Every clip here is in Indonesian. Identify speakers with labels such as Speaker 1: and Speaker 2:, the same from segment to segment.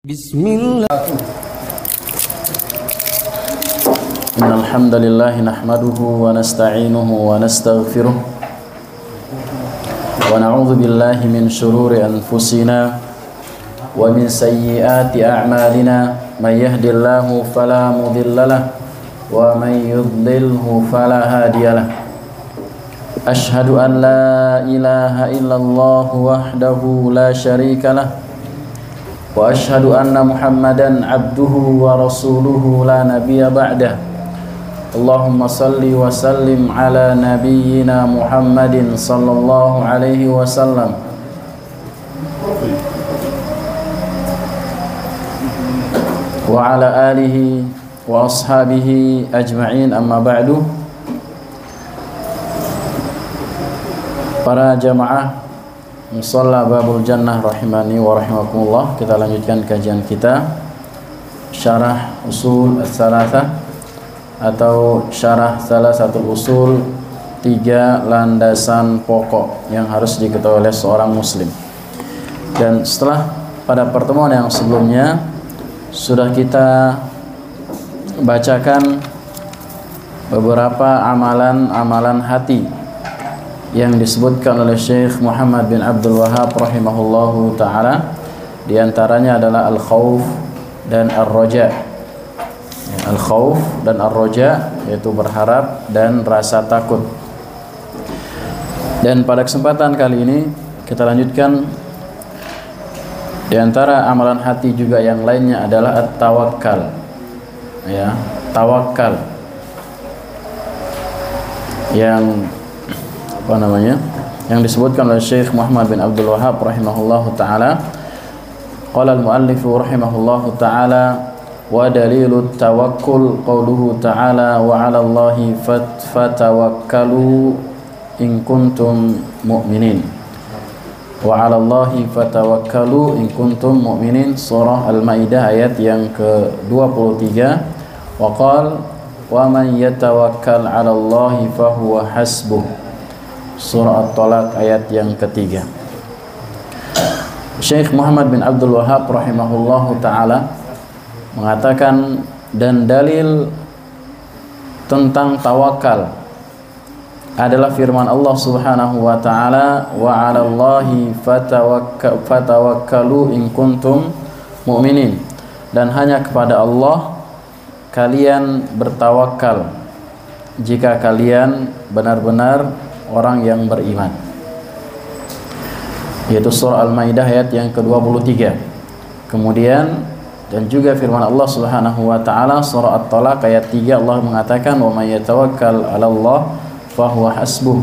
Speaker 1: Bismillah.
Speaker 2: Innal hamdalillah nahmaduhu wa nasta'inuhu wa nastaghfiruh wa na'udzu billahi min shururi anfusina wa min sayyiati a'malina may yahdihillahu fala mudhillalah wa may yudlilhu fala hadiyalah. Ashhadu an la ilaha illallah wahdahu la syarikalah wa ashhadu anna Muhammadan abduhu wa rasuluhu la nabiyya ba'dah. Allahumma salli wa sallim ala nabiyyina Muhammadin sallallahu alaihi wasallam wa ala alihi wa ashabihi ajma'in, amma ba'du. Para jamaah Musalla Babul Jannah rahimani wa rahimakumullah, kita lanjutkan kajian kita Syarah Usul Ats-Tsalatsah atau Syarah Tsalatsatul Usul, 3 landasan pokok yang harus diketahui oleh seorang muslim. Dan setelah pada pertemuan yang sebelumnya sudah kita bacakan beberapa amalan-amalan hati yang disebutkan oleh Syekh Muhammad bin Abdul Wahhab rahimahullahu ta'ala. Di antaranya adalah al-khauf dan ar-raja. Al-khauf dan ar-raja yaitu berharap dan rasa takut. Dan pada kesempatan kali ini kita lanjutkan di antara amalan hati juga yang lainnya adalah at-tawakkal. Ya, tawakal. Yang disebutkan oleh Syekh Muhammad bin Abdul Wahhab rahimahullahu taala. Qala al-muallif rahimahullahu taala wa dalilut tawakkul qauluhu ta'ala wa 'ala Allahi fatawakkalu in kuntum mu'minin. Wa 'ala Allahi fatawakkalu in kuntum mu'minin, surah Al-Maidah ayat yang ke-23. Wa qala wa man yatawakkal 'ala Allahi fahuwa hasbuh, surah At-Talaq ayat yang ketiga. Syekh Muhammad bin Abdul Wahhab rahimahullahu ta'ala mengatakan, dan dalil tentang tawakal adalah firman Allah subhanahu wa ta'ala wa 'ala Allahi fatawakkalu in kuntum mu'minin, dan hanya kepada Allah kalian bertawakal jika kalian benar-benar orang yang beriman, yaitu surah Al-Maidah ayat yang ke-23. Kemudian dan juga firman Allah Subhanahu wa taala surah At-Talaq ayat 3, Allah mengatakan wa may yatawakkal 'ala Allah fahuwa hasbuh,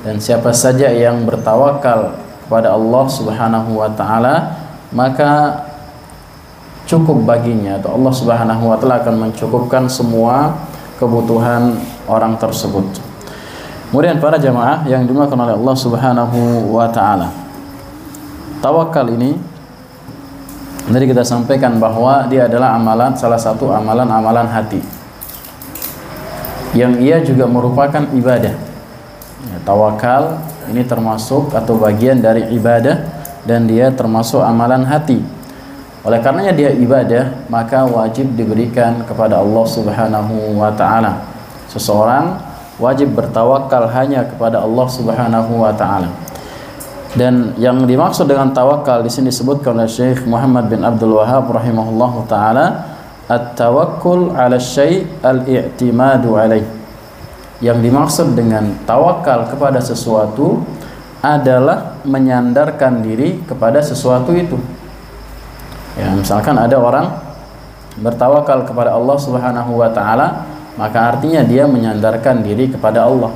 Speaker 2: dan siapa saja yang bertawakal kepada Allah Subhanahu wa taala maka cukup baginya, atau Allah Subhanahu wa taala akan mencukupkan semua kebutuhan orang tersebut. Kemudian para jamaah yang dimuliakan oleh Allah Subhanahu wa taala, tawakal ini tadi kita sampaikan bahwa dia adalah salah satu amalan hati yang ia juga merupakan ibadah. Tawakal ini termasuk atau bagian dari ibadah dan dia termasuk amalan hati. Oleh karenanya dia ibadah, maka wajib diberikan kepada Allah Subhanahu wa taala. Seseorang wajib bertawakal hanya kepada Allah Subhanahu wa taala. Dan yang dimaksud dengan tawakal di sini disebutkan oleh Syekh Muhammad bin Abdul Wahhab rahimahullahu taala, at-tawakkul 'ala syai' al-i'timadu 'alaih. Yang dimaksud dengan tawakal kepada sesuatu adalah menyandarkan diri kepada sesuatu itu. Ya, misalkan ada orang bertawakal kepada Allah Subhanahu wa taala, maka artinya dia menyandarkan diri kepada Allah.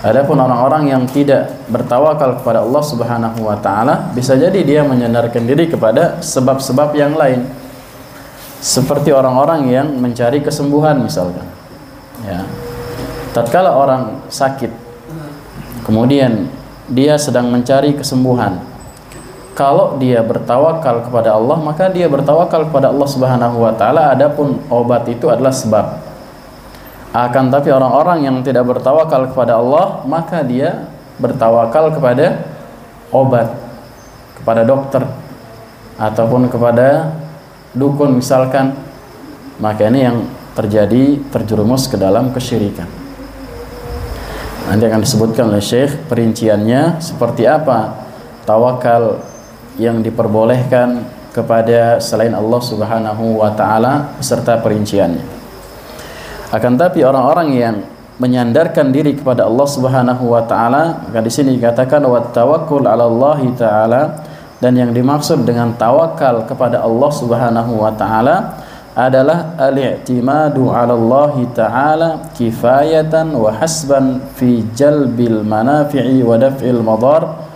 Speaker 2: Adapun orang-orang yang tidak bertawakal kepada Allah Subhanahu wa taala, bisa jadi dia menyandarkan diri kepada sebab-sebab yang lain. Seperti orang-orang yang mencari kesembuhan misalkan. Ya. Tatkala orang sakit, kemudian dia sedang mencari kesembuhan. Kalau dia bertawakal kepada Allah, maka dia bertawakal kepada Allah Subhanahu wa taala, adapun obat itu adalah sebab. Akan tapi orang-orang yang tidak bertawakal kepada Allah, maka dia bertawakal kepada obat, kepada dokter. ataupun kepada dukun misalkan, maka ini yang terjadi terjerumus ke dalam kesyirikan. Nanti akan disebutkan oleh Syekh perinciannya seperti apa tawakal yang diperbolehkan kepada selain Allah Subhanahu wa taala beserta perinciannya. Akan tapi orang-orang yang menyandarkan diri kepada Allah Subhanahu wa taala, maka di sini dikatakan wa tawakkul 'ala Allah taala, dan yang dimaksud dengan tawakal kepada Allah Subhanahu wa taala adalah al-i'timadu 'ala Allah taala kifayatan wa hasban fi jalbil manafi'i wa daf'il madar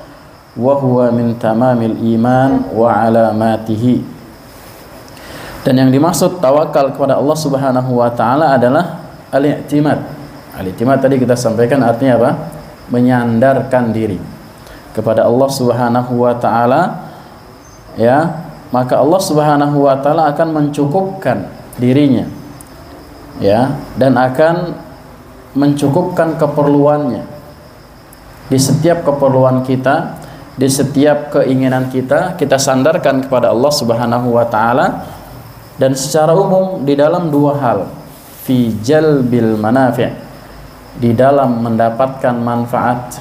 Speaker 2: wa huwa min tamamil iman wa alamatihi. Dan yang dimaksud tawakal kepada Allah Subhanahu wa taala adalah al-i'timad. Al-i'timad tadi kita sampaikan artinya apa? Menyandarkan diri kepada Allah Subhanahu wa taala, ya, maka Allah Subhanahu wa taala akan mencukupkan dirinya, ya, dan akan mencukupkan keperluannya di setiap keperluan kita, di setiap keinginan kita, kita sandarkan kepada Allah Subhanahu wa taala. Dan secara umum di dalam dua hal, fi jalbil manafi', di dalam mendapatkan manfaat,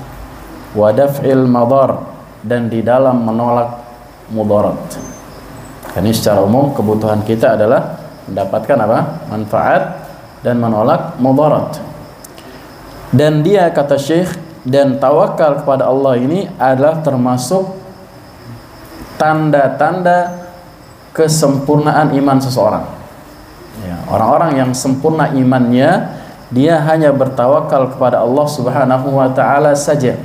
Speaker 2: wa daf'il madar, dan di dalam menolak mudarat. Ini secara umum kebutuhan kita adalah mendapatkan apa? Manfaat dan menolak mudarat. Dan dia, kata Syekh, dan tawakal kepada Allah ini adalah termasuk tanda-tanda kesempurnaan iman seseorang. Ya, orang-orang yang sempurna imannya, dia hanya bertawakal kepada Allah Subhanahu wa taala saja,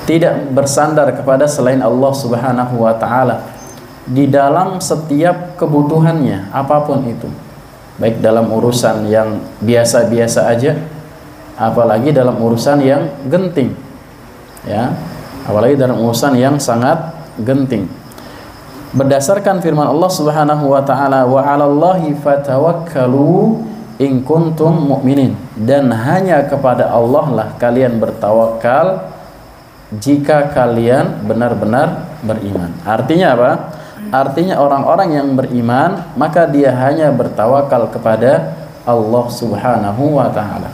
Speaker 2: tidak bersandar kepada selain Allah Subhanahu wa taala di dalam setiap kebutuhannya apapun itu, baik dalam urusan yang biasa-biasa aja, apalagi dalam urusan yang genting, ya, apalagi dalam urusan yang sangat genting. Berdasarkan firman Allah Subhanahu wa taala, wa 'alallahi fatawakkalu in kuntum mu'minin, dan hanya kepada Allah lah kalian bertawakal jika kalian benar-benar beriman. Artinya apa? Artinya orang-orang yang beriman maka dia hanya bertawakal kepada Allah Subhanahu wa taala.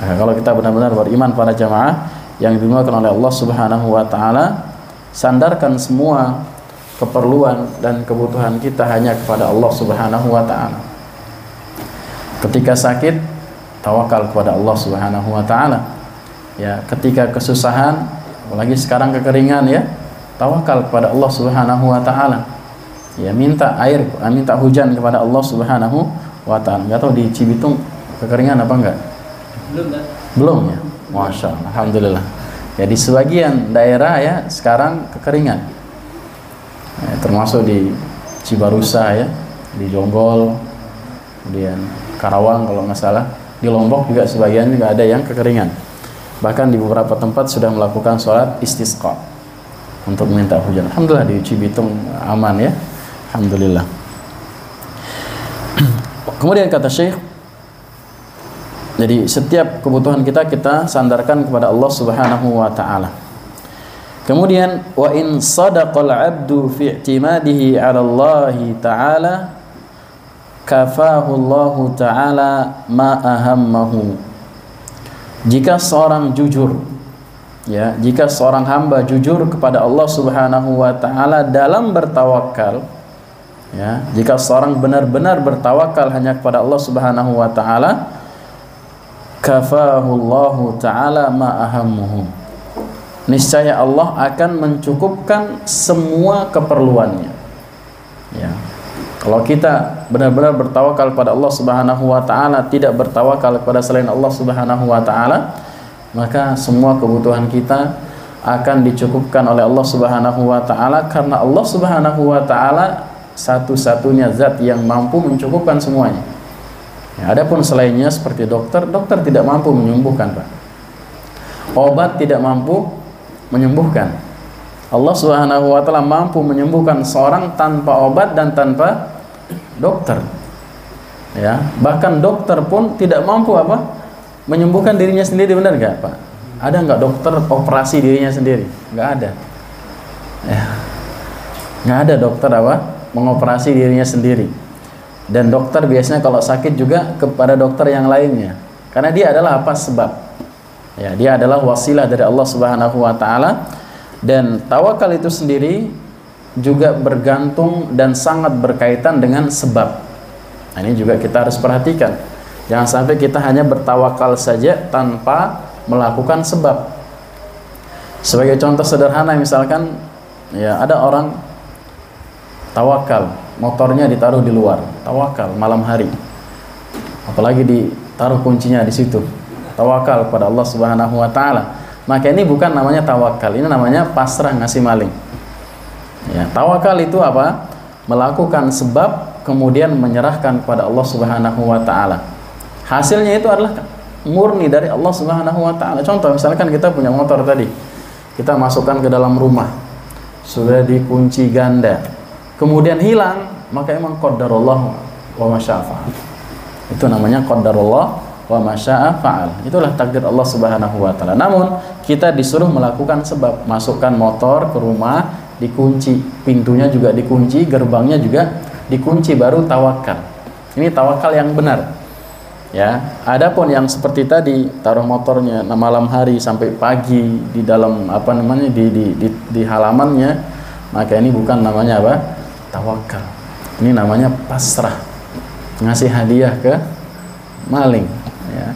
Speaker 2: Nah, kalau kita benar-benar beriman para jamaah yang dimuliakan oleh Allah Subhanahu wa taala, sandarkan semua keperluan dan kebutuhan kita hanya kepada Allah Subhanahu wa taala. Ketika sakit, tawakal kepada Allah Subhanahu wa taala. Ya, ketika kesusahan, apalagi sekarang kekeringan, ya, tawakal kepada Allah Subhanahu wa taala. Ya, minta air, minta hujan kepada Allah Subhanahu wa taala. Enggak tahu di Cibitung kekeringan apa enggak? Belum ya. Masya Allah, alhamdulillah. Ya, di sebagian daerah ya sekarang kekeringan. Ya, termasuk di Cibarusa, ya, di Jonggol, kemudian Karawang kalau nggak salah, di Lombok juga sebagian juga ada yang kekeringan. Bahkan di beberapa tempat sudah melakukan sholat istisqa untuk minta hujan. Alhamdulillah di Cibitung aman, ya, alhamdulillah. Kemudian kata Syekh, jadi setiap kebutuhan kita sandarkan kepada Allah Subhanahu wa taala. Kemudian wa in sadaqal 'abdu fi i'timadihi 'ala Allah ta'ala kafahu Allah ta'ala ma ahammahu. Jika seorang jujur, ya, jika seorang hamba jujur kepada Allah Subhanahu wa taala dalam bertawakal, ya, jika seorang benar-benar bertawakal hanya kepada Allah Subhanahu wa taala, kafahu Allah ta'ala ma ahammuhu. Niscaya Allah akan mencukupkan semua keperluannya. Ya. Kalau kita benar-benar bertawakal kepada Allah Subhanahu wa taala, tidak bertawakal kepada selain Allah Subhanahu wa taala, maka semua kebutuhan kita akan dicukupkan oleh Allah Subhanahu wa taala, karena Allah Subhanahu wa taala satu-satunya zat yang mampu mencukupkan semuanya. Ya, adapun selainnya seperti dokter tidak mampu menyembuhkan, Pak. Obat tidak mampu menyembuhkan. Allah Subhanahu wa taala mampu menyembuhkan seorang tanpa obat dan tanpa dokter. Ya, bahkan dokter pun tidak mampu apa? Menyembuhkan dirinya sendiri, benar enggak, Pak? Ada enggak dokter operasi dirinya sendiri? Enggak ada. Ya. Nggak ada dokter apa mengoperasi dirinya sendiri. Dan dokter biasanya kalau sakit juga kepada dokter yang lainnya. Karena dia adalah apa? Sebab. Ya, dia adalah wasilah dari Allah Subhanahu wa taala. Dan tawakal itu sendiri juga bergantung dan sangat berkaitan dengan sebab. Nah, ini juga kita harus perhatikan. Jangan sampai kita hanya bertawakal saja tanpa melakukan sebab. Sebagai contoh sederhana misalkan, ya ada orang tawakal, motornya ditaruh di luar, tawakal malam hari. Apalagi ditaruh kuncinya di situ. Tawakal kepada Allah Subhanahu wa taala. Maka ini bukan namanya tawakal, ini namanya pasrah ngasih maling. Ya, tawakal itu apa? Melakukan sebab kemudian menyerahkan kepada Allah Subhanahu wa taala. Hasilnya itu adalah murni dari Allah Subhanahu wa taala. Contoh misalkan kita punya motor tadi. Kita masukkan ke dalam rumah. Sudah dikunci ganda. Kemudian hilang, maka emang qadarullah wa masya'a fa'al. Itu namanya qadarullah wa masya'a fa'al. Itulah takdir Allah Subhanahu wa taala. Namun kita disuruh melakukan sebab, masukkan motor ke rumah, dikunci, pintunya juga dikunci, gerbangnya juga dikunci, baru tawakal. Ini tawakal yang benar. Ya, adapun yang seperti tadi taruh motornya malam hari sampai pagi di dalam apa namanya di halamannya, maka ini bukan namanya apa? Tawakal. Ini namanya pasrah. Ngasih hadiah ke maling, ya.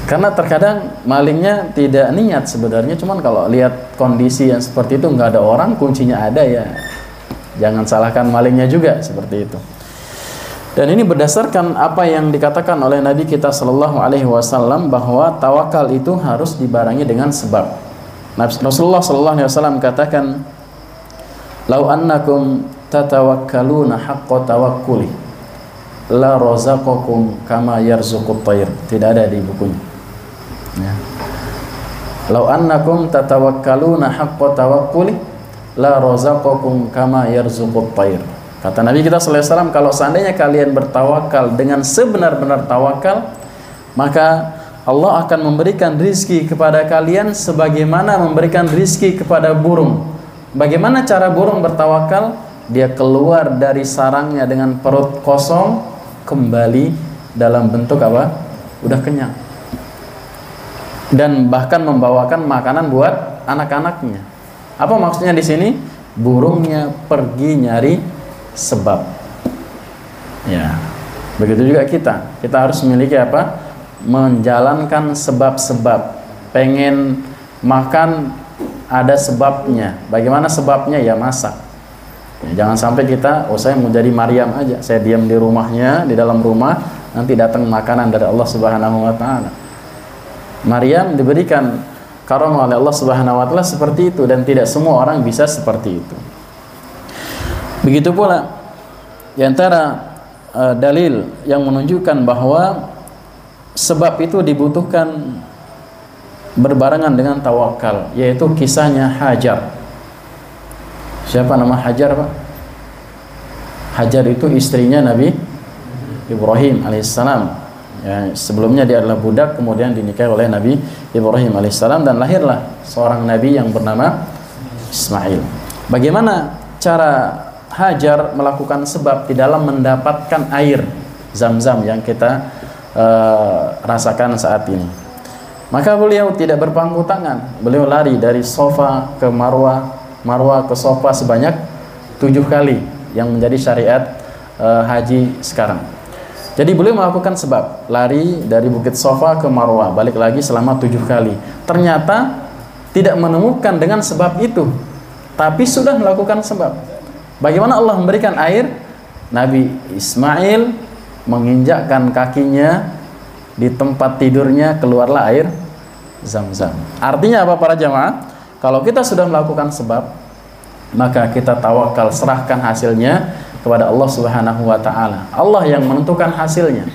Speaker 2: Karena terkadang malingnya tidak niat sebenarnya, cuman kalau lihat kondisi yang seperti itu nggak ada orang, kuncinya ada, ya jangan salahkan malingnya juga seperti itu. Dan ini berdasarkan apa yang dikatakan oleh Nabi kita Shallallahu Alaihi Wasallam bahwa tawakal itu harus dibarengi dengan sebab. Rasulullah Shallallahu Alaihi Wasallam katakan, "Lau annakum tatawakkaluna haqqa tawakkuli, la razaqakum kama yarzuqut tayr." Tidak ada di bukunya. Ya. "Lau annakum tatawakkaluna haqqa tawakkuli, la razaqakum kama yarzuqut tayr." Kata Nabi kita sallallahu alaihi wasallam, kalau seandainya kalian bertawakal dengan sebenar-benar tawakal, maka Allah akan memberikan rizki kepada kalian sebagaimana memberikan rizki kepada burung. Bagaimana cara burung bertawakal? Dia keluar dari sarangnya dengan perut kosong, kembali dalam bentuk apa? Udah kenyang. Dan bahkan membawakan makanan buat anak-anaknya. Apa maksudnya di sini? Burungnya pergi nyari sebab. Ya, begitu juga kita harus memiliki apa? Menjalankan sebab-sebab. Pengen makan, ada sebabnya. Bagaimana sebabnya? Ya masak. Ya, jangan sampai kita, saya mau jadi Maryam aja, saya diam di rumahnya, di dalam rumah, nanti datang makanan dari Allah Subhanahu wa taala. Maryam diberikan karamah oleh Allah Subhanahu wa taala seperti itu, dan tidak semua orang bisa seperti itu. Begitu pula di antara dalil yang menunjukkan bahwa sebab itu dibutuhkan berbarengan dengan tawakal, yaitu kisahnya Hajar. Siapa nama Hajar, Pak? Hajar itu istrinya Nabi Ibrahim alaihissalam. Ya, sebelumnya dia adalah budak, kemudian dinikahi oleh Nabi Ibrahim alaihissalam, dan lahirlah seorang nabi yang bernama Ismail. Bagaimana cara Hajar melakukan sebab di dalam mendapatkan air Zam-Zam yang kita rasakan saat ini? Maka beliau tidak berpangku tangan. Beliau lari dari sofa ke Marwah, Marwah ke sofa sebanyak 7 kali yang menjadi syariat haji sekarang. Jadi beliau melakukan sebab, lari dari Bukit Sofa ke Marwah, balik lagi selama 7 kali. Ternyata tidak menemukan dengan sebab itu, tapi sudah melakukan sebab. Bagaimana Allah memberikan air? Nabi Ismail menginjakkan kakinya di tempat tidurnya, keluarlah air Zam-Zam. Artinya apa para jamaah? Kalau kita sudah melakukan sebab, maka kita tawakal, serahkan hasilnya kepada Allah Subhanahu wa taala. Allah yang menentukan hasilnya.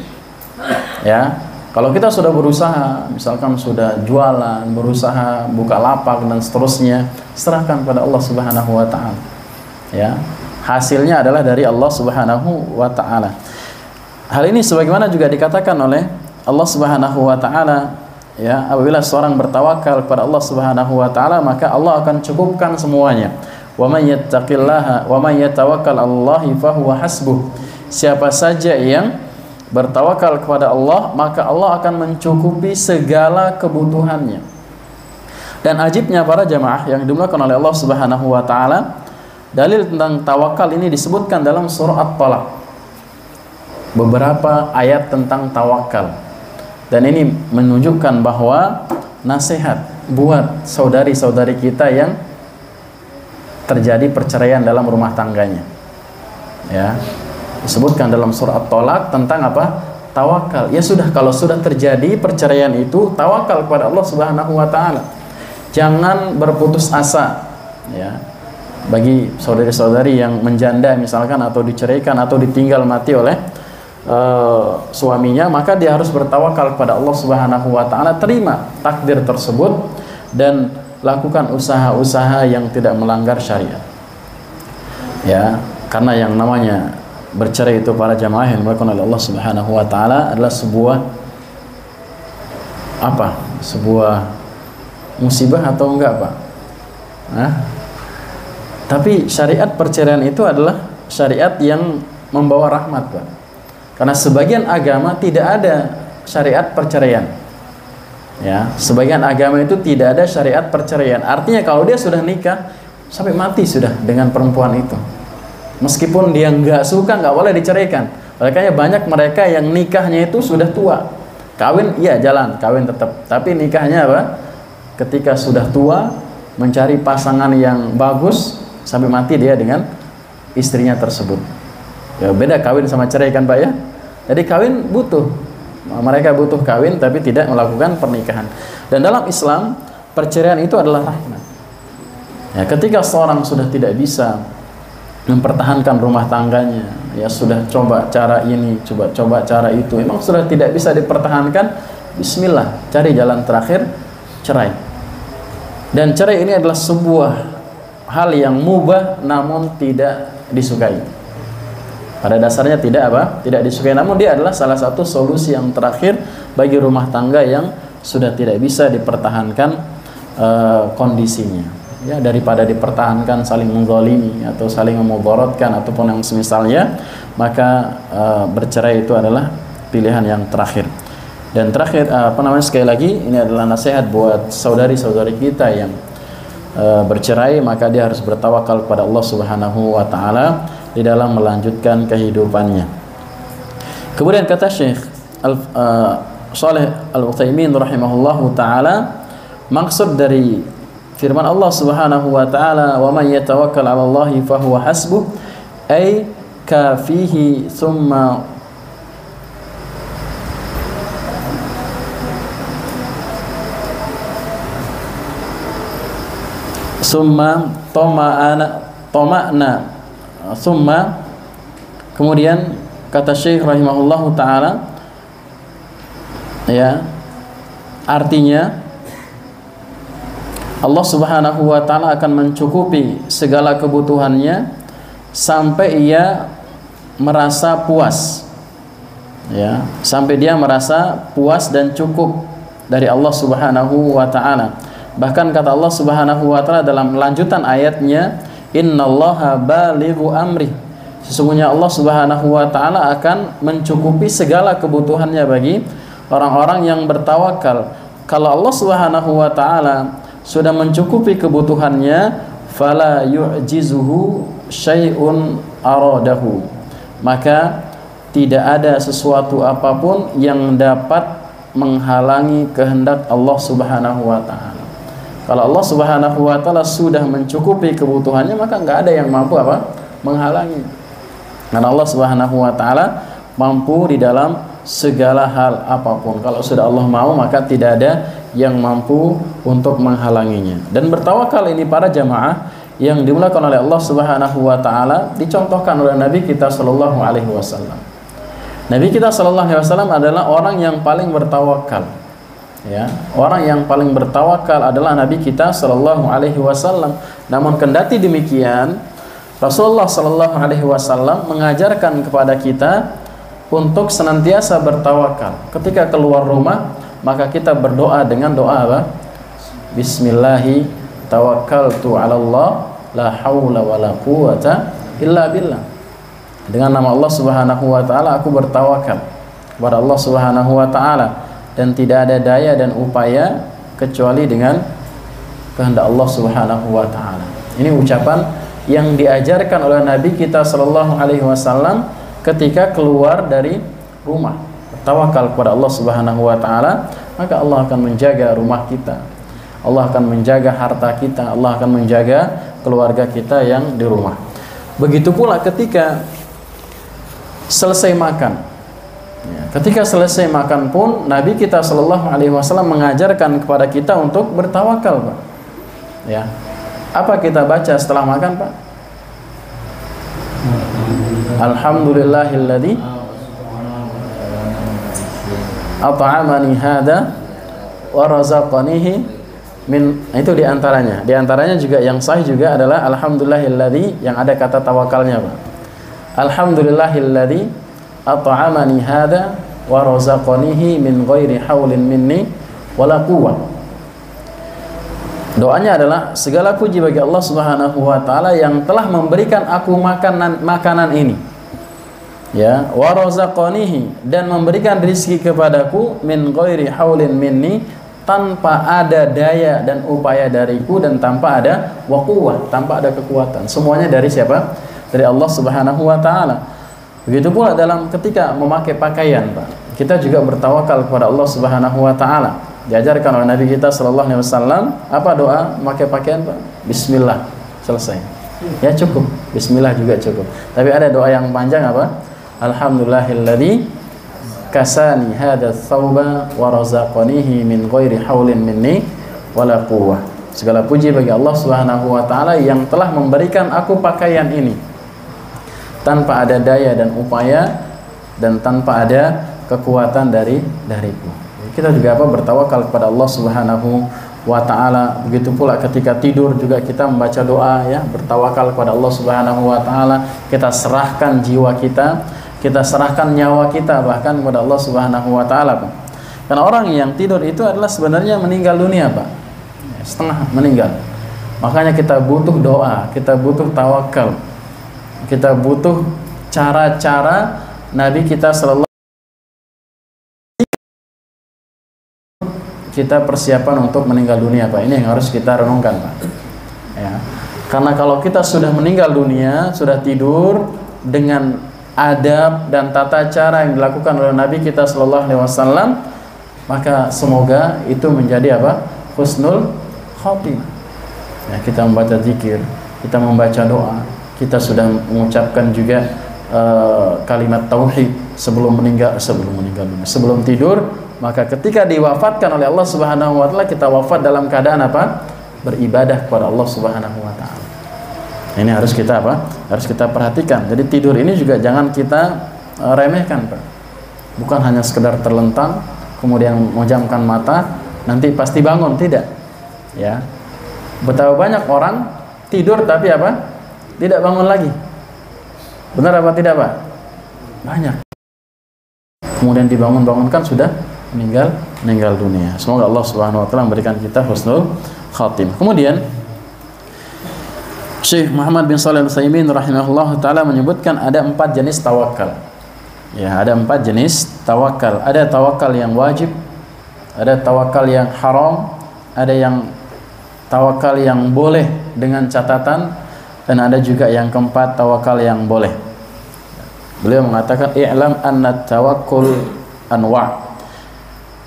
Speaker 2: Ya. Kalau kita sudah berusaha, misalkan sudah jualan, berusaha buka lapak dan seterusnya, serahkan kepada Allah Subhanahu wa taala. Ya. Hasilnya adalah dari Allah Subhanahu wa taala. Hal ini sebagaimana juga dikatakan oleh Allah Subhanahu wa taala, ya, apabila seorang bertawakal kepada Allah Subhanahu wa taala, maka Allah akan cukupkan semuanya. Wa may yattaqillaha wa may yatawakkal 'alallahi fahuwa hasbuh. Siapa saja yang bertawakal kepada Allah, maka Allah akan mencukupi segala kebutuhannya. Dan ajibnya para jamaah yang dimuliakan oleh Allah Subhanahu wa taala, dalil tentang tawakal ini disebutkan dalam surah At-Talaq. Beberapa ayat tentang tawakal. Dan ini menunjukkan bahwa nasihat buat saudari-saudari kita yang terjadi perceraian dalam rumah tangganya. Ya. Disebutkan dalam surah At-Talaq tentang apa? Tawakal. Ya sudah, kalau sudah terjadi perceraian itu, tawakal kepada Allah Subhanahu wa taala. Jangan berputus asa, ya. Bagi saudari-saudari yang menjanda misalkan, atau diceraikan atau ditinggal mati oleh suaminya, maka dia harus bertawakal kepada Allah Subhanahu wa taala, terima takdir tersebut dan lakukan usaha-usaha yang tidak melanggar syariat. Ya, karena yang namanya bercerai itu para jamaah yang dimuliakan oleh Allah Subhanahu wa taala adalah sebuah apa? Sebuah musibah atau enggak, Pak? Nah, tapi syariat perceraian itu adalah syariat yang membawa rahmat, Pak. Karena sebagian agama tidak ada syariat perceraian. Ya, sebagian agama itu tidak ada syariat perceraian. Artinya kalau dia sudah nikah sampai mati sudah dengan perempuan itu. Meskipun dia nggak suka, nggak boleh diceraikan. Makanya banyak mereka yang nikahnya itu sudah tua. Kawin, iya jalan, kawin tetap. Tapi nikahnya apa? Ketika sudah tua, mencari pasangan yang bagus, sampai mati dia dengan istrinya tersebut. Ya, beda kawin sama cerai kan, Pak, ya? Jadi kawin butuh. Mereka butuh kawin tapi tidak melakukan pernikahan. Dan dalam Islam, perceraian itu adalah rahmat. Ya, ketika seorang sudah tidak bisa mempertahankan rumah tangganya, ya sudah coba cara ini, coba cara itu, memang sudah tidak bisa dipertahankan, bismillah, cari jalan terakhir, cerai. Dan cerai ini adalah sebuah hal yang mubah namun tidak disukai. Pada dasarnya tidak apa? Tidak disukai, namun dia adalah salah satu solusi yang terakhir bagi rumah tangga yang sudah tidak bisa dipertahankan kondisinya. Ya, daripada dipertahankan saling menggolimi atau saling memudaratkan ataupun yang semisalnya, maka bercerai itu adalah pilihan yang terakhir. Dan terakhir sekali lagi, ini adalah nasihat buat saudari-saudari kita yang bercerai, maka dia harus bertawakal kepada Allah Subhanahu wa taala di dalam melanjutkan kehidupannya. Kemudian kata Syekh Shalih Al-Utsaimin rahimahullahu taala, maksud dari firman Allah Subhanahu wa taala, wa may yatawakkal 'ala Allahi fa huwa hasbuh, ay kafihi thumma toma'na thumma, kemudian kata Syekh rahimahullahu taala, ya, artinya Allah Subhanahu wa taala akan mencukupi segala kebutuhannya sampai ia merasa puas. Ya, sampai dia merasa puas dan cukup dari Allah Subhanahu wa taala. Bahkan kata Allah Subhanahu wa taala dalam lanjutan ayatnya, innallaha balighu amri. Sesungguhnya Allah Subhanahu wa taala akan mencukupi segala kebutuhannya bagi orang-orang yang bertawakal. Kalau Allah Subhanahu wa taala sudah mencukupi kebutuhannya, fala yu'jizuhu syai'un aradahu, maka tidak ada sesuatu apapun yang dapat menghalangi kehendak Allah Subhanahu wa taala. Kalau Allah Subhanahu wa taala sudah mencukupi kebutuhannya, maka enggak ada yang mampu apa? Menghalangi. Karena Allah Subhanahu wa taala mampu di dalam segala hal apapun. Kalau sudah Allah mau, maka tidak ada yang mampu untuk menghalanginya. Dan bertawakal ini para jamaah yang dimulakan oleh Allah Subhanahu wa taala dicontohkan oleh Nabi kita sallallahu alaihi wasallam. Nabi kita sallallahu alaihi wasallam adalah orang yang paling bertawakal. Ya, orang yang paling bertawakal adalah Nabi kita sallallahu alaihi wasallam. Namun kendati demikian, Rasulullah sallallahu alaihi wasallam mengajarkan kepada kita untuk senantiasa bertawakal. Ketika keluar rumah, maka kita berdoa dengan doa apa? Bismillahi tawakkaltu 'ala Allah la haula wala quwata illa billah. Dengan nama Allah Subhanahu wa taala aku bertawakal kepada Allah Subhanahu wa taala, dan tidak ada daya dan upaya kecuali dengan kehendak Allah Subhanahu wa taala. Ini ucapan yang diajarkan oleh Nabi kita sallallahu alaihi wasallam ketika keluar dari rumah. Bertawakal kepada Allah Subhanahu wa taala, maka Allah akan menjaga rumah kita. Allah akan menjaga harta kita, Allah akan menjaga keluarga kita yang di rumah. Begitu pula ketika selesai makan. Ya, ketika selesai makan pun Nabi kita sallallahu alaihi wasallam mengajarkan kepada kita untuk bertawakal, Pak. Ya. Apa kita baca setelah makan, Pak? Alhamdulillahilladzi at'amani hada wa razaqanihi min, itu diantaranya. Diantaranya juga yang sahih juga adalah alhamdulillahilladzi, yang ada kata tawakalnya, Pak. Alhamdulillahilladzi at'amani hada wa razaqanihi min ghairi haulin minni wala quwwah. Doanya adalah segala puji bagi Allah Subhanahu wa taala yang telah memberikan aku makanan ini. Ya, wa razaqanihi, dan memberikan rezeki kepadaku min ghairi haulin minni, tanpa ada daya dan upaya dariku, dan tanpa ada waquwah, tanpa ada kekuatan. Semuanya dari siapa? Dari Allah Subhanahu wa taala. Begitu pula dalam ketika memakai pakaian, Pak. Kita juga bertawakal kepada Allah Subhanahu wa taala. Diajarkan oleh Nabi kita sallallahu alaihi wasallam apa doa memakai pakaian, Pak? Bismillah, selesai. Ya cukup. Bismillah juga cukup. Tapi ada doa yang panjang apa? Alhamdulillahilladzi kasani hadha thawba wa razaqanihi min ghairi haulin minni wala quwwah. Segala puji bagi Allah Subhanahu wa taala yang telah memberikan aku pakaian ini tanpa ada daya dan upaya, dan tanpa ada kekuatan dariku. Kita juga bertawakal kepada Allah Subhanahu wa taala. Begitu pula ketika tidur juga kita membaca doa, ya, bertawakal kepada Allah Subhanahu wa taala. Kita serahkan jiwa kita, kita serahkan nyawa kita bahkan kepada Allah Subhanahu wa taala, Pak. Karena orang yang tidur itu adalah sebenarnya meninggal dunia, Pak. Setengah meninggal. Makanya kita butuh doa, kita butuh tawakal. Kita butuh cara-cara Nabi kita sallallahu kita persiapan untuk meninggal dunia, Pak. Ini yang harus kita renungkan, Pak. Ya. Karena kalau kita sudah meninggal dunia, sudah tidur dengan adab dan tata cara yang dilakukan oleh Nabi kita sallallahu alaihi wasallam, maka semoga itu menjadi apa? Husnul khatimah. Ya, kita membaca zikir, kita membaca doa, kita sudah mengucapkan juga kalimat tauhid sebelum meninggal dunia, sebelum tidur. Maka ketika diwafatkan oleh Allah Subhanahu wa taala, kita wafat dalam keadaan apa? Beribadah kepada Allah Subhanahu wa taala. Ini harus kita apa? Harus kita perhatikan. Jadi tidur ini juga jangan kita remehkan, Pak. Bukan hanya sekedar terlentang kemudian memejamkan mata nanti pasti bangun, tidak. Ya. Betapa banyak orang tidur tapi apa? Tidak bangun lagi. Benar apa tidak, Pak? Banyak. Kemudian dibangunkan sudah meninggal dunia. Semoga Allah Subhanahu wa taala memberikan kita husnul khatimah. Kemudian Syekh Muhammad bin Shalih Al-Utsaimin rahimahullah taala menyebutkan ada 4 jenis tawakal. Ya, ada 4 jenis tawakal. Ada tawakal yang wajib, ada tawakal yang haram, ada yang tawakal yang boleh dengan catatan, dan ada juga yang keempat tawakal yang boleh. Beliau mengatakan i'lam anna tawakkul anwa'.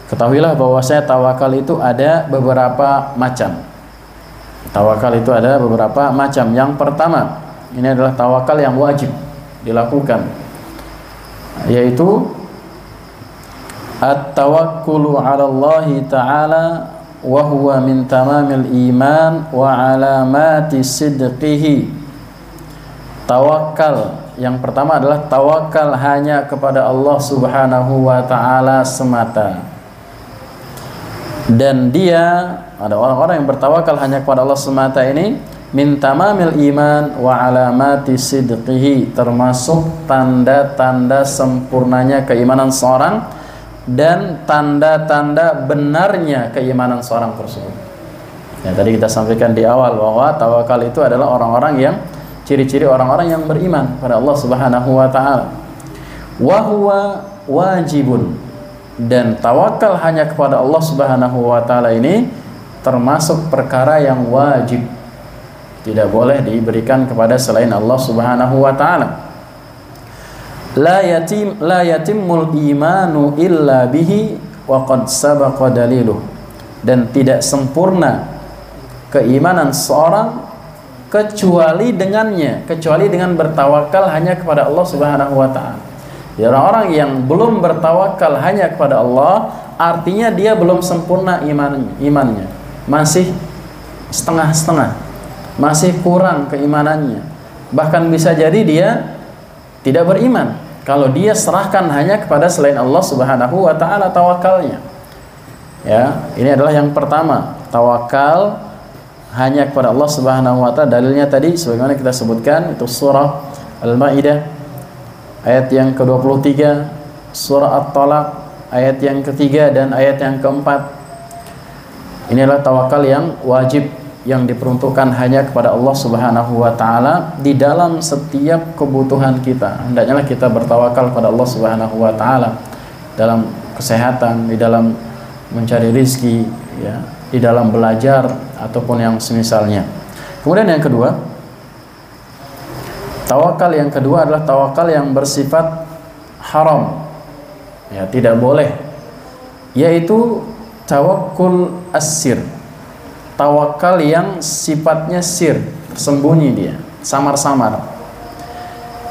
Speaker 2: Ketahuilah bahwasanya tawakal itu ada beberapa macam. Tawakal itu ada beberapa macam. Yang pertama, ini adalah tawakal yang wajib dilakukan, yaitu at-tawakkulu 'ala Allah Ta'ala wa huwa min tamamil iman wa 'alamati sidqihi. Tawakal yang pertama adalah tawakal hanya kepada Allah Subhanahu wa taala semata. Dan dia, ada orang-orang yang bertawakal hanya kepada Allah semata ini, min tamamil iman wa alamati sidqihi, termasuk tanda-tanda sempurnanya keimanan seorang dan tanda-tanda benarnya keimanan seorang tersebut. Ya, tadi kita sampaikan di awal bahwa tawakal itu adalah orang-orang yang ciri-ciri orang-orang yang beriman pada Allah Subhanahu wa taala. Wa huwa wajibun, dan tawakal hanya kepada Allah Subhanahu wa taala ini termasuk perkara yang wajib. Tidak boleh diberikan kepada selain Allah Subhanahu wa taala. La yatimul imanu illa bihi wa qad sabaqa daliluh. Dan tidak sempurna keimanan seorang kecuali dengannya, kecuali dengan bertawakal hanya kepada Allah Subhanahu wa taala. Ya, orang-orang yang belum bertawakal hanya kepada Allah, artinya dia belum sempurna imannya. Masih setengah-setengah, masih kurang keimanannya. Bahkan bisa jadi dia tidak beriman kalau dia serahkan hanya kepada selain Allah Subhanahu wa taala tawakalnya. Ya, ini adalah yang pertama, tawakal hanya kepada Allah Subhanahu wa taala. Dalilnya tadi sebagaimana kita sebutkan itu surah Al-Maidah ayat yang ke-23, surah At-Talaq ayat yang ketiga dan ayat yang keempat. Ini adalah tawakal yang wajib yang diperuntukkan hanya kepada Allah Subhanahu wa taala di dalam setiap kebutuhan kita. Hendaknya kita bertawakal kepada Allah Subhanahu wa taala dalam kesehatan, di dalam mencari rezeki, ya, di dalam belajar ataupun yang semisalnya. Kemudian yang kedua, tawakal yang kedua adalah tawakal yang bersifat haram. Ya, tidak boleh. Yaitu tawakkul as-sir. Tawakal yang sifatnya sir, sembunyi dia, samar-samar.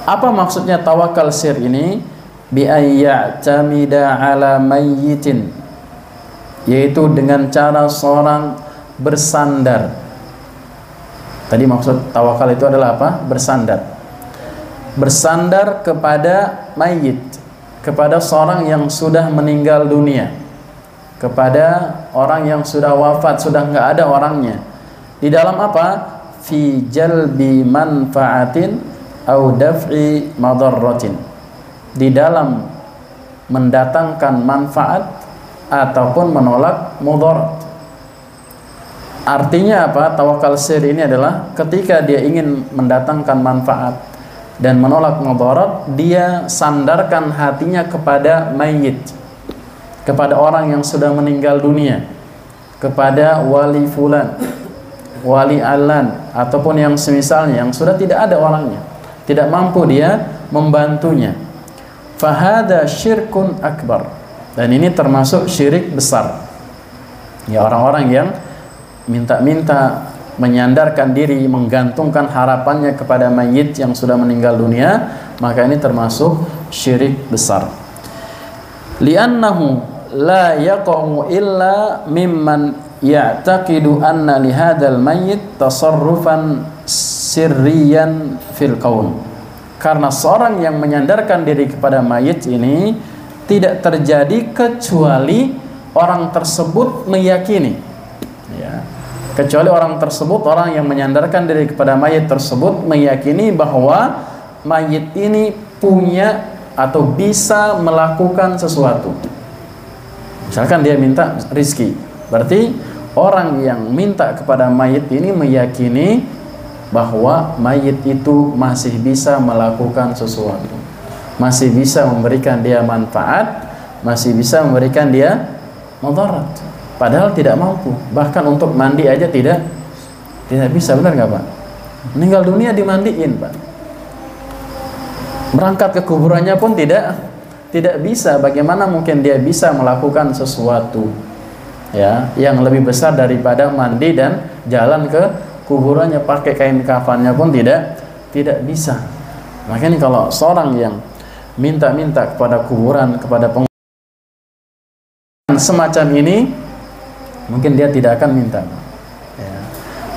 Speaker 2: Apa maksudnya tawakal sir ini? Bi ayya'tamida ala mayyitin, yaitu dengan cara seorang bersandar. Tadi maksud tawakal itu adalah apa? Bersandar. Bersandar kepada mayit, kepada seorang yang sudah meninggal dunia, kepada orang yang sudah wafat, sudah nggak ada orangnya. Di dalam apa? Fi jalbi manfaatin au daf'i madarratin. Di dalam mendatangkan manfaat ataupun menolak mudarat. Artinya apa? Tawakal sir ini adalah ketika dia ingin mendatangkan manfaat dan menolak mudarat, dia sandarkan hatinya kepada mayit, kepada orang yang sudah meninggal dunia, kepada wali fulan, wali alan, ataupun yang semisalnya yang sudah tidak ada orangnya, tidak mampu dia membantunya. Fahada syirkun akbar, dan ini termasuk syirik besar. Ya, orang-orang yang minta-minta, menyandarkan diri, menggantungkan harapannya kepada mayit yang sudah meninggal dunia, maka ini termasuk syirik besar. Li'annahu la yaqa'u illa mimman ya'taqidu anna lihadzal mayyit tasarrufan sirriyan fil kaun. Karena seorang yang menyandarkan diri kepada mayit ini tidak terjadi kecuali orang tersebut meyakini, ya, kecuali orang tersebut, orang yang menyandarkan diri kepada mayit tersebut meyakini bahwa mayit ini punya atau bisa melakukan sesuatu. Misalkan dia minta rizki, berarti orang yang minta kepada mayit ini meyakini bahwa mayit itu masih bisa melakukan sesuatu, masih bisa memberikan dia manfaat, masih bisa memberikan dia mudarat, padahal tidak mampu. Bahkan untuk mandi aja tidak bisa. Benar nggak Pak? Meninggal dunia dimandiin Pak, berangkat ke kuburannya pun tidak bisa. Bagaimana mungkin dia bisa melakukan sesuatu, ya, yang lebih besar daripada mandi dan jalan ke kuburannya, pakai kain kafannya pun tidak bisa. Makanya kalau seorang yang minta-minta kepada kuburan, kepada penguburan semacam ini, mungkin dia tidak akan minta, ya.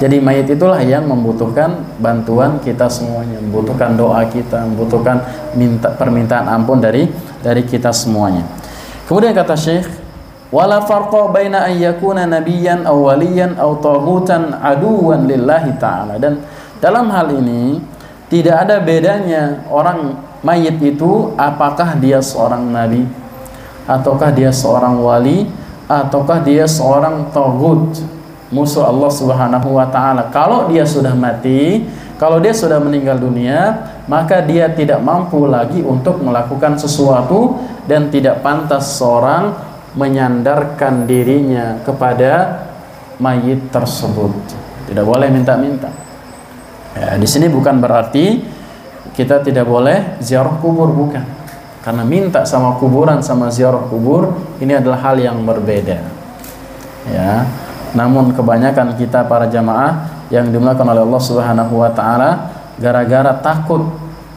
Speaker 2: Jadi mayit itulah yang membutuhkan bantuan kita semuanya, membutuhkan doa kita, membutuhkan permintaan ampun dari kita semuanya. Kemudian kata Syekh, wala farqa baina an yakuna nabiyyan aw waliyan aw taghutan aduwan lillahi ta'ala. Dan dalam hal ini tidak ada bedanya orang mayit itu apakah dia seorang nabi, ataukah dia seorang wali, ataukah dia seorang taghut, musuh Allah Subhanahu wa taala. Kalau dia sudah mati, kalau dia sudah meninggal dunia, maka dia tidak mampu lagi untuk melakukan sesuatu dan tidak pantas seorang menyandarkan dirinya kepada mayit tersebut. Tidak boleh minta-minta. Ya, di sini bukan berarti kita tidak boleh ziarah kubur, bukan. Karena minta sama kuburan sama ziarah kubur ini adalah hal yang berbeda. Ya. Namun kebanyakan kita para jamaah yang dimuliakan oleh Allah Subhanahu wa taala gara-gara takut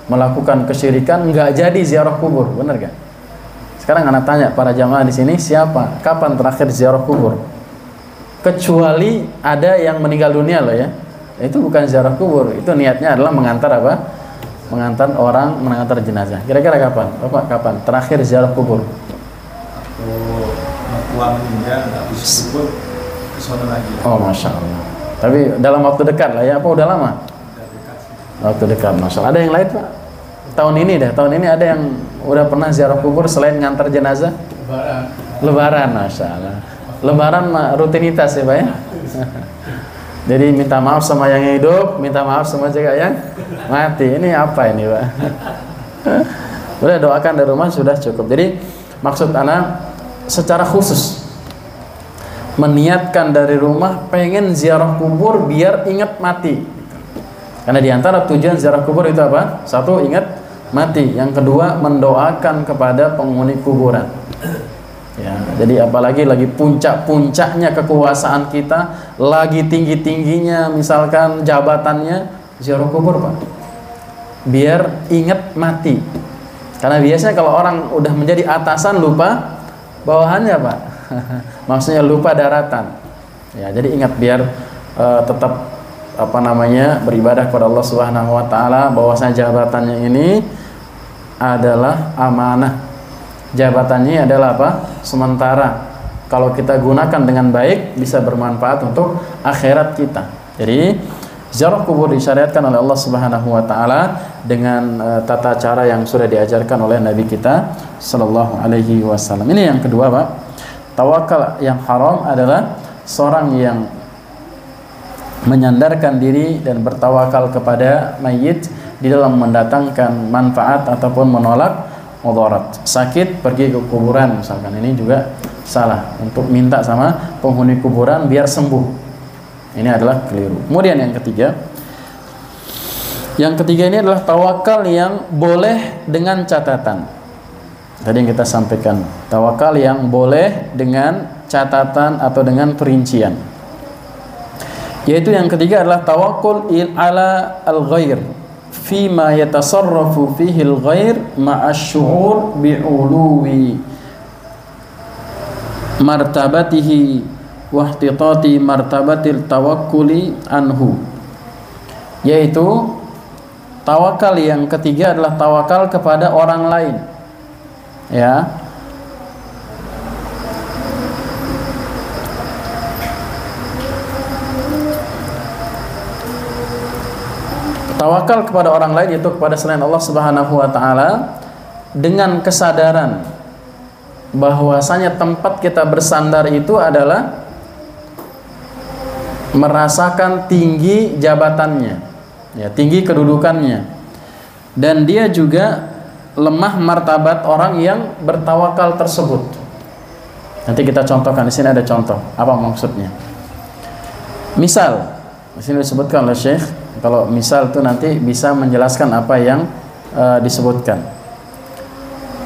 Speaker 2: melakukan kesyirikan nggak jadi ziarah kubur, benar gak? Sekarang anak tanya para jamaah di sini, siapa kapan terakhir ziarah kubur? Kecuali ada yang meninggal dunia loh ya. Itu bukan ziarah kubur, itu niatnya adalah mengantar apa? Mengantar orang, mengantar jenazah. Kira-kira kapan? Bapak kapan terakhir ziarah kubur?
Speaker 1: Tua meninggal nggak bisa kubur ke sana lagi.
Speaker 2: Oh, masya Allah. Tapi dalam waktu dekat lah ya, apa udah lama? Waktu dekat, masya Allah. Ada yang lain Pak? Tahun ini dah, tahun ini ada yang udah pernah ziarah kubur selain ngantar jenazah? Lebaran, masya Allah. Lebaran rutinitas ya Pak ya. Jadi minta maaf sama yang hidup, minta maaf sama juga yang mati. Ini apa ini Pak? Udah doakan dari rumah sudah cukup. Jadi maksud anak secara khusus meniatkan dari rumah pengen ziarah kubur biar ingat mati. Karena diantara tujuan ziarah kubur itu apa? Satu, ingat mati. Yang kedua, mendoakan kepada penghuni kuburan. Ya, jadi apalagi lagi puncak-puncaknya kekuasaan kita, lagi tinggi-tingginya misalkan jabatannya, ziarah kubur Pak. Biar ingat mati. Karena biasanya kalau orang udah menjadi atasan lupa bawahannya Pak. Maksudnya lupa daratan. Ya, jadi ingat biar tetap beribadah kepada Allah Subhanahu wa taala, bahwasanya jabatannya ini adalah amanah. Jabatannya adalah apa? Sementara. Kalau kita gunakan dengan baik bisa bermanfaat untuk akhirat kita. Jadi ziarah kubur disyariatkan oleh Allah Subhanahu wa taala dengan tata cara yang sudah diajarkan oleh Nabi kita sallallahu alaihi wasallam. Ini yang kedua, Pak. Tawakal yang haram adalah seorang yang menyandarkan diri dan bertawakal kepada mayit di dalam mendatangkan manfaat ataupun menolak mudarat. Sakit pergi ke kuburan misalkan, ini juga salah. Untuk minta sama penghuni kuburan biar sembuh, ini adalah keliru. Kemudian yang ketiga ini adalah tawakal yang boleh dengan catatan. Tadi yang kita sampaikan, tawakal yang boleh dengan catatan atau dengan perincian. Yaitu yang ketiga adalah tawakkul ala al-ghair fima yatasarrafu fihi al-ghair ma'asy'ur bi'uluwi martabatihi wa ihtitati martabatil tawakkuli anhu. Yaitu tawakal yang ketiga adalah tawakal kepada orang lain. Ya. Tawakal kepada orang lain, yaitu kepada selain Allah Subhanahu wa taala, dengan kesadaran bahwasanya tempat kita bersandar itu adalah merasakan tinggi jabatannya, ya, tinggi kedudukannya, dan dia juga lemah martabat orang yang bertawakal tersebut. Nanti kita contohkan, di sini ada contoh. Apa maksudnya? Misal, di sini disebutkan oleh Syekh, kalau misal itu nanti bisa menjelaskan apa yang disebutkan.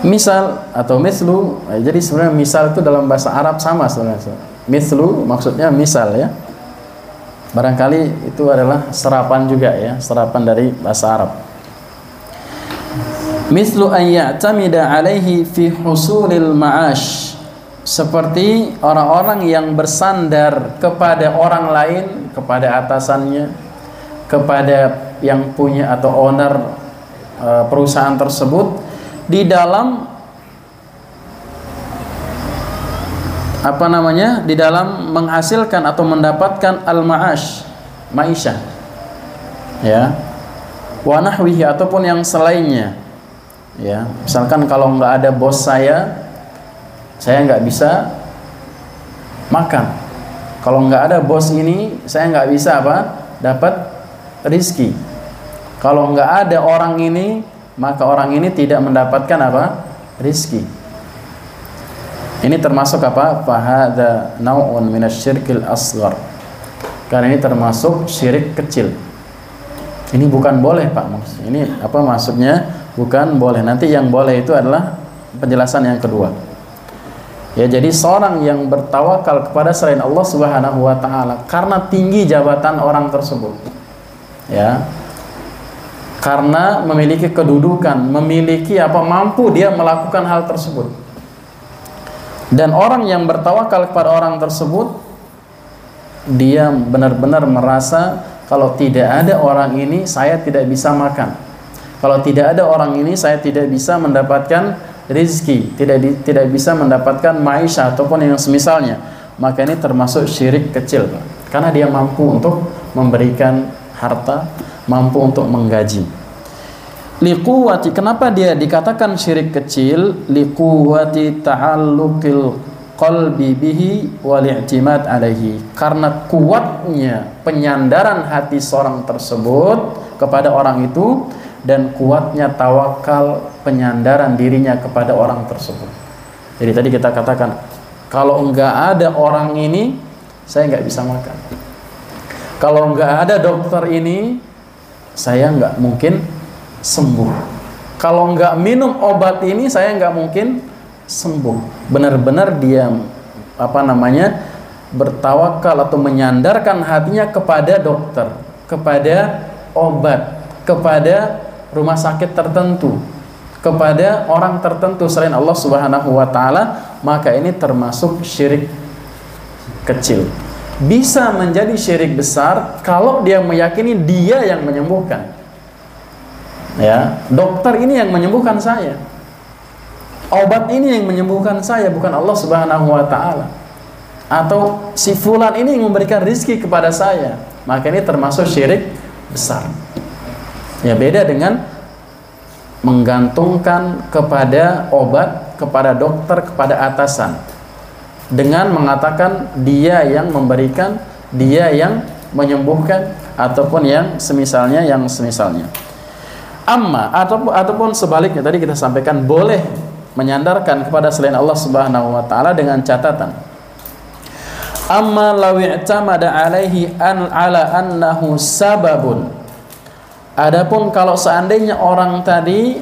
Speaker 2: Misal atau mislu, jadi sebenarnya misal itu dalam bahasa Arab sama sebenarnya. Mislu maksudnya misal ya. Barangkali itu adalah serapan juga ya, serapan dari bahasa Arab. Mislu an ya'tamida alaihi fi husulil ma'ash, seperti orang-orang yang bersandar kepada orang lain, kepada atasannya, kepada yang punya atau owner perusahaan tersebut di dalam di dalam menghasilkan atau mendapatkan al-ma'ash, ma'isyah, ya, wa nahwihi, ataupun yang selainnya, ya. Misalkan kalau nggak ada bos saya nggak bisa makan, Kalau nggak ada bos ini, saya nggak bisa dapat rizki. Kalau nggak ada orang ini, maka orang ini tidak mendapatkan rizki. Ini termasuk fahadha naw'un minasyirkil asghar. Karena ini termasuk syirik kecil. Ini bukan boleh, Pak. Ini maksudnya? Bukan boleh. Nanti yang boleh itu adalah penjelasan yang kedua. Ya, jadi seorang yang bertawakal kepada selain Allah Subhanahu wa taala karena tinggi jabatan orang tersebut. Ya. Karena memiliki kedudukan, memiliki mampu dia melakukan hal tersebut. Dan orang yang bertawakal kepada orang tersebut, dia benar-benar merasa kalau tidak ada orang ini saya tidak bisa makan. Kalau tidak ada orang ini saya tidak bisa mendapatkan rizki, tidak bisa mendapatkan maisha ataupun yang semisalnya. Maka ini termasuk syirik kecil, Pak. Karena dia mampu untuk memberikan harta, mampu untuk menggaji. Liquwati, kenapa dia dikatakan syirik kecil? Liquwati ta'alluqil qalbi bihi wal i'timad alaihi. Karena kuatnya penyandaran hati seorang tersebut kepada orang itu, dan kuatnya tawakal penyandaran dirinya kepada orang tersebut. Jadi tadi kita katakan, kalau enggak ada orang ini, saya enggak bisa makan. Kalau enggak ada dokter ini, saya enggak mungkin sembuh. Kalau enggak minum obat ini, saya enggak mungkin sembuh. Benar-benar dia bertawakal atau menyandarkan hatinya kepada dokter, kepada obat, kepada rumah sakit tertentu, kepada orang tertentu selain Allah Subhanahu wa taala, maka ini termasuk syirik kecil. Bisa menjadi syirik besar kalau dia meyakini dia yang menyembuhkan. Ya, dokter ini yang menyembuhkan saya. Obat ini yang menyembuhkan saya, bukan Allah Subhanahu wa taala. Atau si fulan ini yang memberikan rizki kepada saya. Maka ini termasuk syirik besar. Ya, beda dengan menggantungkan kepada obat, kepada dokter, kepada atasan, dengan mengatakan dia yang memberikan, dia yang menyembuhkan, ataupun yang semisalnya. Ataupun sebaliknya, tadi kita sampaikan boleh menyandarkan kepada selain Allah Subhanahu wa taala dengan catatan. Amma law i'tamada alaihi ala annahu sababun. Adapun kalau seandainya orang tadi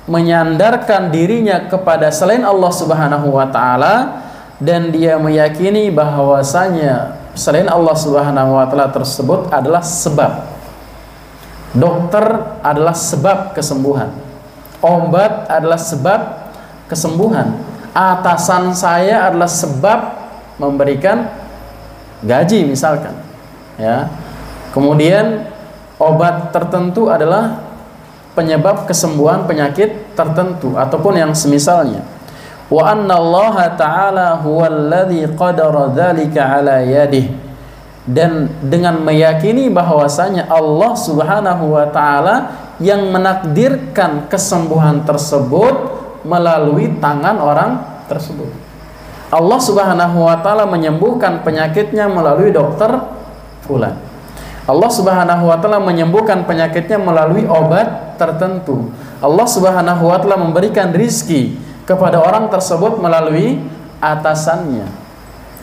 Speaker 2: menyandarkan dirinya kepada selain Allah Subhanahu wa taala dan dia meyakini bahwasanya selain Allah Subhanahu wa taala tersebut adalah sebab. Dokter adalah sebab kesembuhan. Obat adalah sebab kesembuhan. Atasan saya adalah sebab memberikan gaji misalkan. Ya. Kemudian obat tertentu adalah penyebab kesembuhan penyakit tertentu ataupun yang semisalnya. Wa anna Allah ta'ala huwallazi qadara dzalika ala yadihi. Dan dengan meyakini bahwasanya Allah Subhanahu wa taala yang menakdirkan kesembuhan tersebut melalui tangan orang tersebut. Allah Subhanahu wa taala menyembuhkan penyakitnya melalui dokter fulan. Allah Subhanahu wa taala menyembuhkan penyakitnya melalui obat tertentu. Allah Subhanahu wa taala memberikan rizki kepada orang tersebut melalui atasannya.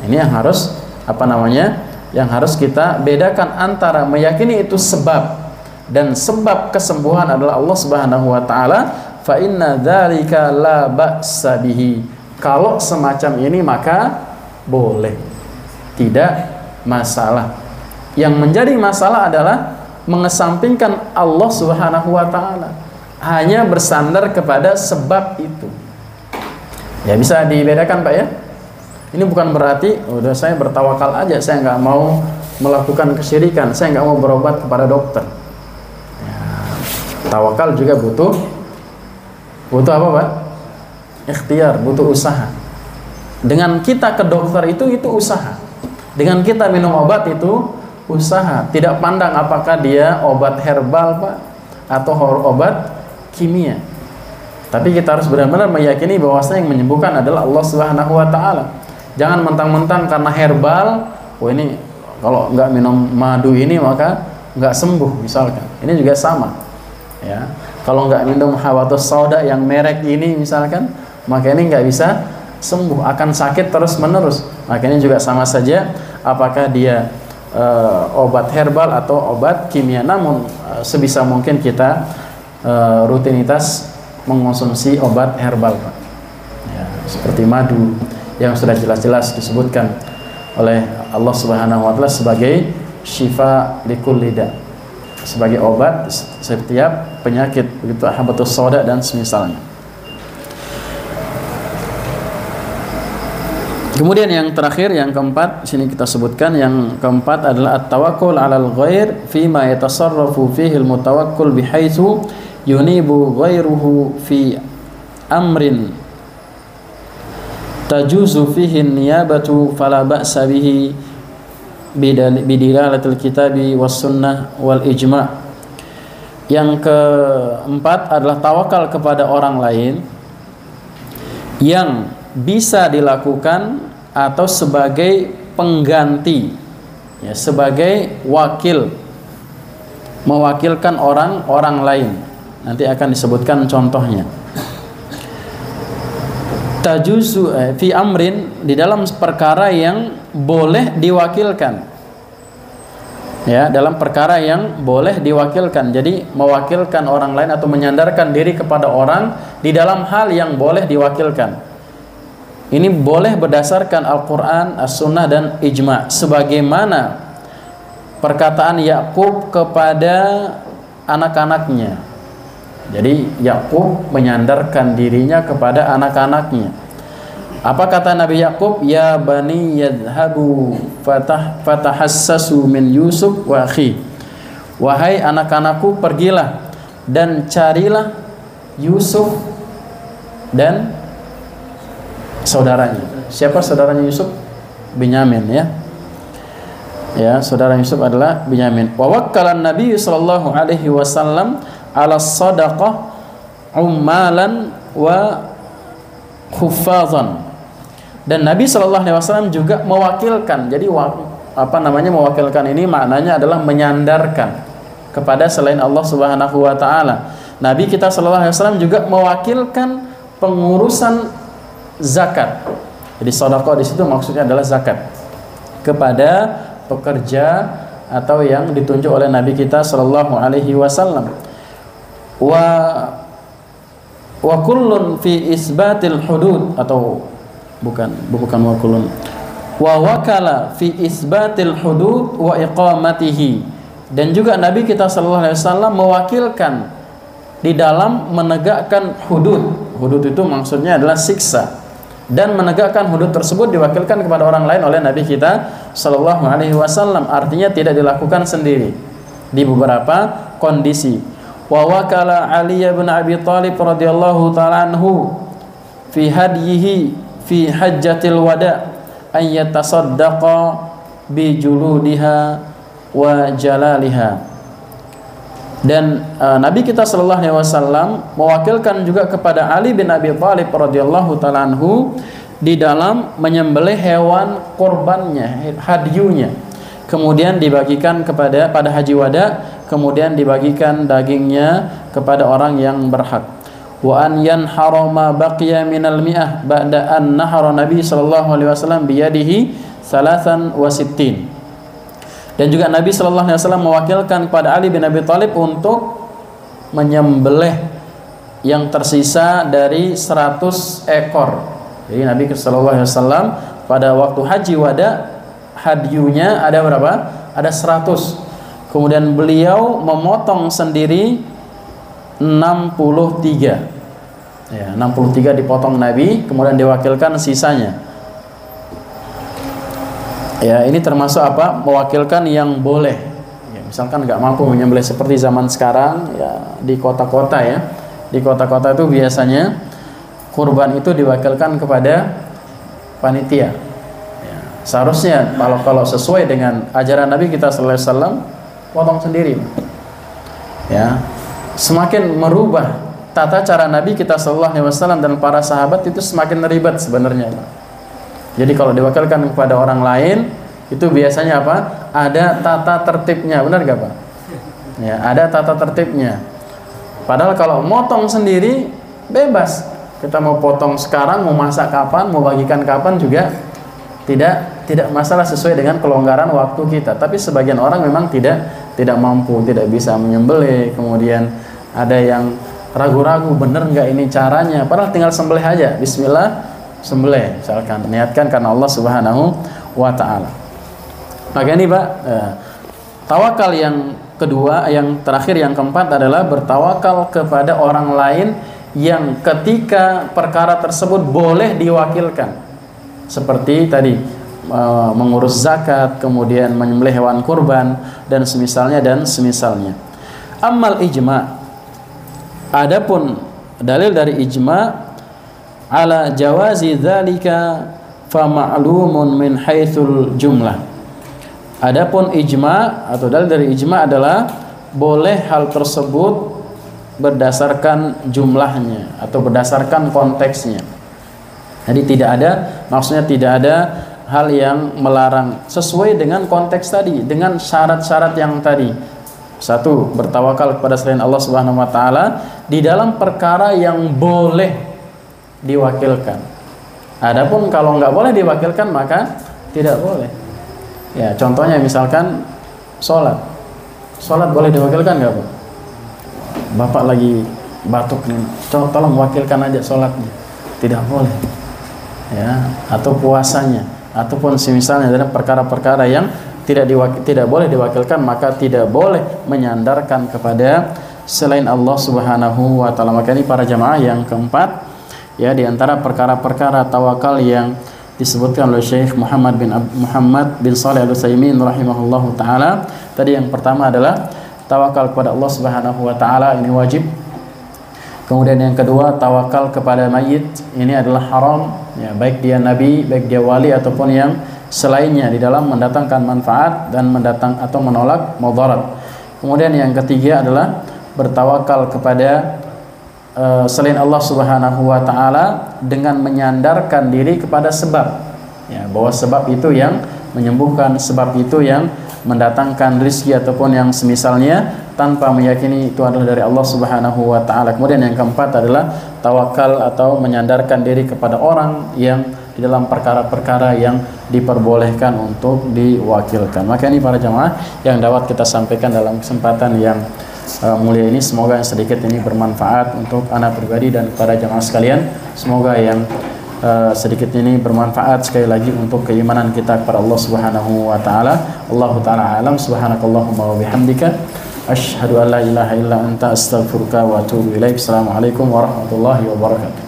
Speaker 2: Ini yang harus yang harus kita bedakan antara meyakini itu sebab dan sebab kesembuhan adalah Allah Subhanahu wa taala. Fa inna dzalika la ba'sa bihi. Kalau semacam ini maka boleh, tidak masalah. Yang menjadi masalah adalah mengesampingkan Allah Subhanahu wa taala, hanya bersandar kepada sebab itu. Ya, bisa dibedakan, Pak, ya. Ini bukan berarti udah saya bertawakal aja, saya nggak mau melakukan kesyirikan, saya nggak mau berobat kepada dokter. Ya, tawakal juga butuh apa, Pak? Ikhtiar, butuh usaha. Dengan kita ke dokter itu usaha. Dengan kita minum obat itu usaha. Tidak pandang apakah dia obat herbal, Pak, atau obat kimia. Tapi kita harus benar-benar meyakini bahwasanya yang menyembuhkan adalah Allah Subhanahu wa taala. Jangan mentang-mentang karena herbal oh ini kalau nggak minum madu ini maka nggak sembuh misalkan. Ini juga sama, ya. Kalau nggak minum hawatus sauda yang merek ini misalkan, maka ini nggak bisa sembuh, akan sakit terus menerus. Maka ini juga sama saja, apakah dia obat herbal atau obat kimia. Namun sebisa mungkin kita rutinitas mengonsumsi obat herbal, Pak. Ya, seperti madu yang sudah jelas-jelas disebutkan oleh Allah Subhanahu wa taala sebagai syifa likulli da, sebagai obat setiap penyakit, begitu habatus sauda dan semisalnya. Kemudian yang terakhir, yang keempat, sini kita sebutkan yang keempat adalah at-tawakkul 'alal ghair fi ma yatasarrafu fihi al-mutawakkil bihaitsu yunibu ghairuhu fi amrin tajuzu fihi niyabatu fala ba'sa bihi bidilalatil kitabi was sunnah wal ijma'. Yang keempat adalah tawakal kepada orang lain yang bisa dilakukan atau sebagai pengganti, ya, sebagai wakil, mewakilkan orang lain. Nanti akan disebutkan contohnya. Tajuzu fi amrin, di dalam perkara yang boleh diwakilkan, ya, dalam perkara yang boleh diwakilkan. Jadi mewakilkan orang lain atau menyandarkan diri kepada orang di dalam hal yang boleh diwakilkan. Ini boleh berdasarkan Al-Quran, As-Sunnah dan Ijma'. Sebagaimana perkataan Yakub kepada anak-anaknya. Jadi Yakub menyandarkan dirinya kepada anak-anaknya. Apa kata Nabi Yakub? Ya bani yadhabu fatahassasu min Yusuf wa akhi. Wahai anak-anakku, pergilah dan carilah Yusuf dan saudaranya. Siapa saudaranya Yusuf? Binyamin, ya. Ya, saudara Yusuf adalah Binyamin. Wa wakkalan Nabi sallallahu alaihi wasallam ala sadaqah ummalan wa khuffazan. Dan Nabi sallallahu alaihi wasallam juga mewakilkan. Jadi mewakilkan ini maknanya adalah menyandarkan kepada selain Allah Subhanahu wa taala. Nabi kita sallallahu alaihi wasallam juga mewakilkan pengurusan zakat. Jadi sedekah di situ maksudnya adalah zakat kepada pekerja atau yang ditunjuk oleh Nabi kita sallallahu alaihi wasallam. Wa kullun fi isbatil hudud, atau bukan wa kullun. Wa wakala fi isbatil hudud wa iqamatihi. Dan juga Nabi kita sallallahu alaihi wasallam mewakilkan di dalam menegakkan hudud. Hudud itu maksudnya adalah siksa. Dan menegakkan hudud tersebut diwakilkan kepada orang lain oleh Nabi kita sallallahu alaihi wasallam. Artinya tidak dilakukan sendiri di beberapa kondisi. Wa wakala Ali bin Abi Thalib radhiyallahu ta'ala anhu fi hadyihi fi hajjatil wada an yatasaddaqa bi juludiha wa jalaliha. Dan Nabi kita sallallahu alaihi wasallam mewakilkan juga kepada Ali bin Abi Thalib radhiyallahu ta'ala anhu di dalam menyembelih hewan kurbannya, hadyunya. Kemudian dibagikan pada haji wada, kemudian dibagikan dagingnya kepada orang yang berhak. Wa an yanhara ma baqiya minal mi'ah ba'da an nahara Nabi sallallahu alaihi wasallam bi yadihi 63. Dan juga Nabi sallallahu alaihi wasallam mewakilkan kepada Ali bin Abi Thalib untuk menyembelih yang tersisa dari 100 ekor. Jadi Nabi sallallahu alaihi wasallam pada waktu haji wada, hadyunya ada berapa? Ada 100. Kemudian beliau memotong sendiri 63. Ya, 63 dipotong Nabi, kemudian diwakilkan sisanya. Ya, ini termasuk apa? Mewakilkan yang boleh. Ya, misalkan nggak mampu menyembelih seperti zaman sekarang, ya di kota-kota, ya. Di kota-kota itu biasanya kurban itu diwakilkan kepada panitia. Ya, seharusnya kalau sesuai dengan ajaran Nabi kita sallallahu alaihi wasallam, potong sendiri. Ya, semakin merubah tata cara Nabi kita sallallahu alaihi wasallam dan para sahabat itu semakin ribet sebenarnya. Jadi kalau diwakilkan kepada orang lain, itu biasanya apa? Ada tata tertibnya, benar gak Pak? Ya, ada tata tertibnya. Padahal kalau motong sendiri bebas. Kita mau potong sekarang, mau masak kapan, mau bagikan kapan juga tidak masalah sesuai dengan kelonggaran waktu kita. Tapi sebagian orang memang tidak mampu, tidak bisa menyembelih. Kemudian ada yang ragu-ragu, bener nggak ini caranya? Padahal tinggal sembelih aja. Bismillah, sembelih. Misalkan niatkan karena Allah Subhanahu wa Ta'ala. Maka ini Pak, tawakal yang kedua, yang terakhir, yang keempat adalah bertawakal kepada orang lain yang ketika perkara tersebut boleh diwakilkan. Seperti tadi mengurus zakat, kemudian menyembelih hewan kurban dan semisalnya dan semisalnya. Ammal ijma', adapun dalil dari ijma' ala jawazi dzalika fa ma'lumun min haitsul jumlah. Adapun ijma' atau dalil dari ijma' adalah boleh hal tersebut berdasarkan jumlahnya atau berdasarkan konteksnya. Jadi maksudnya tidak ada hal yang melarang, sesuai dengan konteks tadi, dengan syarat-syarat yang tadi. Satu, bertawakal kepada selain Allah Subhanahu wa Ta'ala di dalam perkara yang boleh diwakilkan. Adapun kalau nggak boleh diwakilkan maka tidak boleh. Ya, contohnya misalkan sholat boleh diwakilkan nggak Pak? Bapak lagi batuk nih, tolong wakilkan aja sholatnya. Tidak boleh. Ya, atau puasanya, ataupun semisalnya dari perkara-perkara yang tidak boleh diwakilkan, maka tidak boleh menyandarkan kepada selain Allah Subhanahu wa Ta'ala. Maka ini para jamaah yang keempat, ya, di antara perkara-perkara tawakal yang disebutkan oleh Syekh Muhammad bin Shalih Al-Utsaimin rahimahullahu taala. Tadi yang pertama adalah tawakal kepada Allah Subhanahu wa Ta'ala, ini wajib. Kemudian yang kedua, tawakal kepada mayit, ini adalah haram, ya, baik dia nabi, baik dia wali ataupun yang selainnya, di dalam mendatangkan manfaat dan menolak mudarat. Kemudian yang ketiga adalah bertawakal kepada selain Allah Subhanahu wa Ta'ala dengan menyandarkan diri kepada sebab, ya, bahwa sebab itu yang menyembuhkan, sebab itu yang mendatangkan rezeki ataupun yang semisalnya, tanpa meyakini itu adalah dari Allah Subhanahu wa Ta'ala. Kemudian yang keempat adalah tawakal atau menyandarkan diri kepada orang yang di dalam perkara-perkara yang diperbolehkan untuk diwakilkan. Maka ini para jamaah yang dapat kita sampaikan dalam kesempatan yang mulia ini, semoga yang sedikit ini bermanfaat untuk anak pribadi dan para jamaah sekalian. Semoga yang sedikit ini bermanfaat sekali lagi untuk keimanan kita kepada Allah Subhanahu wa Ta'ala. Allahu ta'ala alam. Subhanakallahumma wa bihamdika asyhadu an la ilaha illa anta astaghfiruka wa atubu ilaik. Assalamualaikum warahmatullahi wabarakatuh.